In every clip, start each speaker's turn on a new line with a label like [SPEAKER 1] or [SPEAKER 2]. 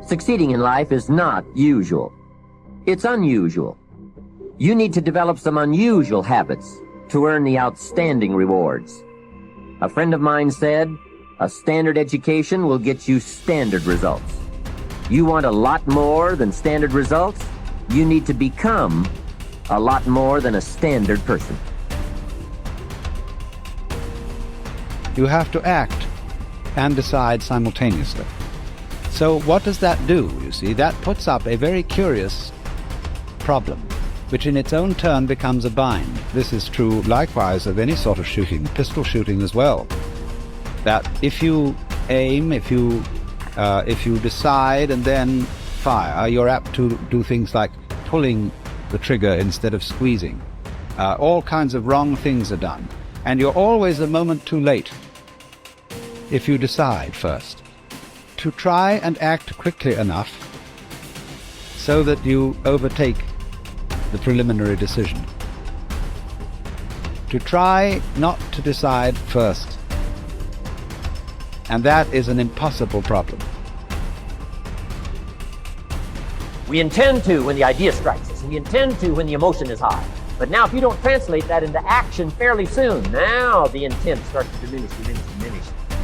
[SPEAKER 1] Succeeding in life is not usual. It's unusual. You need to develop some unusual habits to earn the outstanding rewards. A friend of mine said, a standard education will get you standard results. You want a lot more than standard results? You need to become a lot more than a standard person.
[SPEAKER 2] You have to act and decide simultaneously. So what does that do? You see, that puts up a very curious problem, which in its own turn becomes a bind. This is true likewise of any sort of shooting, pistol shooting as well. That if you aim, if you decide and then fire, you're apt to do things like pulling the trigger instead of squeezing. All kinds of wrong things are done. And you're always a moment too late if you decide first. To try and act quickly enough so that you overtake the preliminary decision. To try not to decide first. And that is an impossible problem.
[SPEAKER 1] We intend to when the idea strikes us. We intend to when the emotion is high. But now if you don't translate that into action fairly soon, now the intent starts to diminish.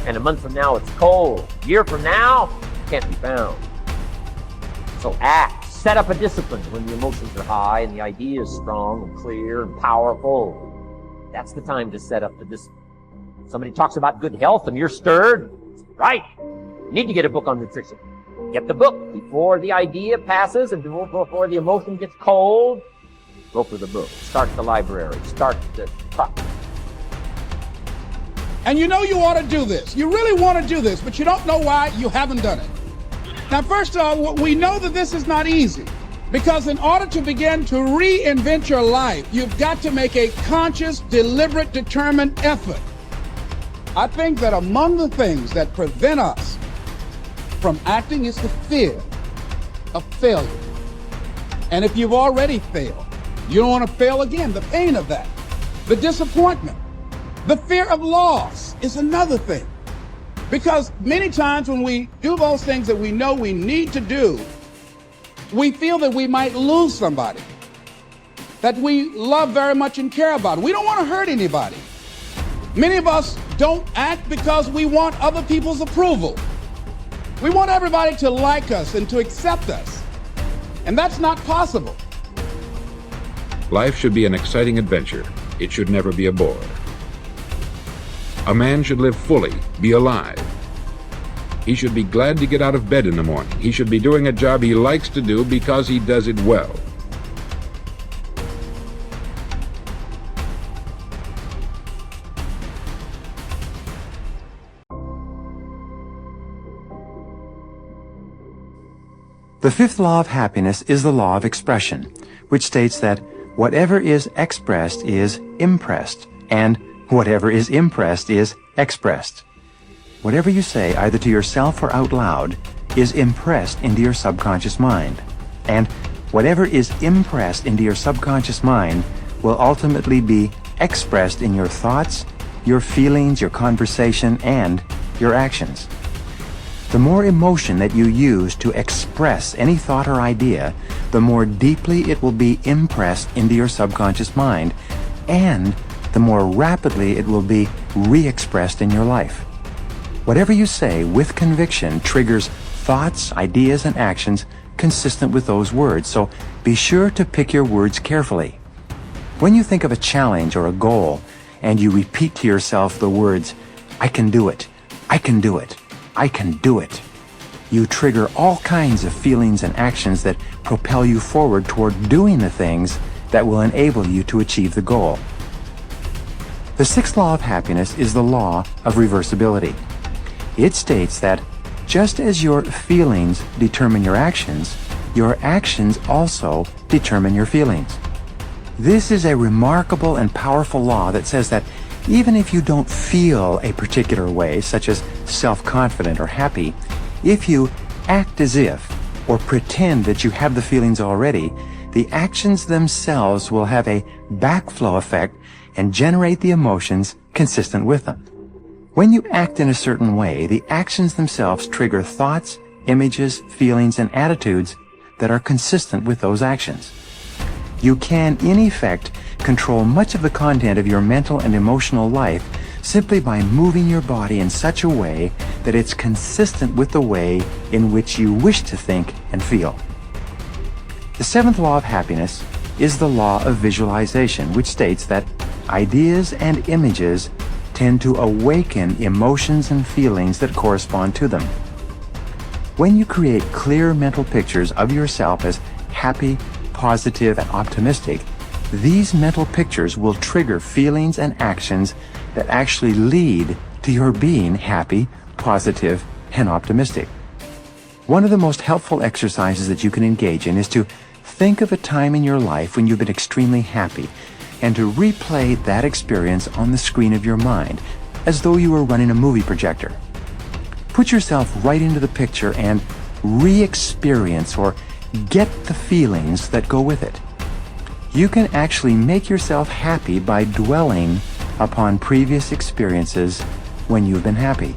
[SPEAKER 1] And a month from now, it's cold. A year from now, it can't be found. So act. Set up a discipline when the emotions are high and the idea is strong and clear and powerful. That's the time to set up the discipline. Somebody talks about good health and you're stirred. Right. You need to get a book on nutrition. Get the book before the idea passes and before the emotion gets cold. Go for the book. Start the library. Start the talk.
[SPEAKER 3] And you know you ought to do this. You really want to do this, but you don't know why you haven't done it. Now, first of all, we know that this is not easy, because in order to begin to reinvent your life, you've got to make a conscious, deliberate, determined effort. I think that among the things that prevent us from acting is the fear of failure. And if you've already failed, you don't want to fail again. The pain of that, the disappointment, the fear of loss is another thing. Because many times when we do those things that we know we need to do, we feel that we might lose somebody that we love very much and care about. We don't want to hurt anybody. Many of us don't act because we want other people's approval. We want everybody to like us and to accept us. And that's not possible.
[SPEAKER 4] Life should be an exciting adventure. It should never be a bore. A man should live fully, be alive. He should be glad to get out of bed in the morning. He should be doing a job he likes to do because he does it well.
[SPEAKER 5] The fifth law of happiness is the law of expression, which states that whatever is expressed is impressed, and whatever is impressed is expressed. Whatever you say, either to yourself or out loud, is impressed into your subconscious mind. And whatever is impressed into your subconscious mind will ultimately be expressed in your thoughts, your feelings, your conversation, and your actions. The more emotion that you use to express any thought or idea, the more deeply it will be impressed into your subconscious mind, and the more rapidly it will be re-expressed in your life. Whatever you say with conviction triggers thoughts, ideas, and actions consistent with those words, so be sure to pick your words carefully. When you think of a challenge or a goal, and you repeat to yourself the words, "I can do it, I can do it, I can do it," you trigger all kinds of feelings and actions that propel you forward toward doing the things that will enable you to achieve the goal. The sixth law of happiness is the law of reversibility. It states that just as your feelings determine your actions also determine your feelings. This is a remarkable and powerful law that says that even if you don't feel a particular way, such as self-confident or happy, if you act as if or pretend that you have the feelings already, the actions themselves will have a backflow effect and generate the emotions consistent with them. When you act in a certain way, the actions themselves trigger thoughts, images, feelings, and attitudes that are consistent with those actions. You can, in effect, control much of the content of your mental and emotional life simply by moving your body in such a way that it's consistent with the way in which you wish to think and feel. The seventh law of happiness is the law of visualization, which states that ideas and images tend to awaken emotions and feelings that correspond to them. When you create clear mental pictures of yourself as happy, positive, and optimistic, these mental pictures will trigger feelings and actions that actually lead to your being happy, positive, and optimistic. One of the most helpful exercises that you can engage in is to think of a time in your life when you've been extremely happy and to replay that experience on the screen of your mind as though you were running a movie projector. Put yourself right into the picture and re-experience or get the feelings that go with it. You can actually make yourself happy by dwelling upon previous experiences when you've been happy.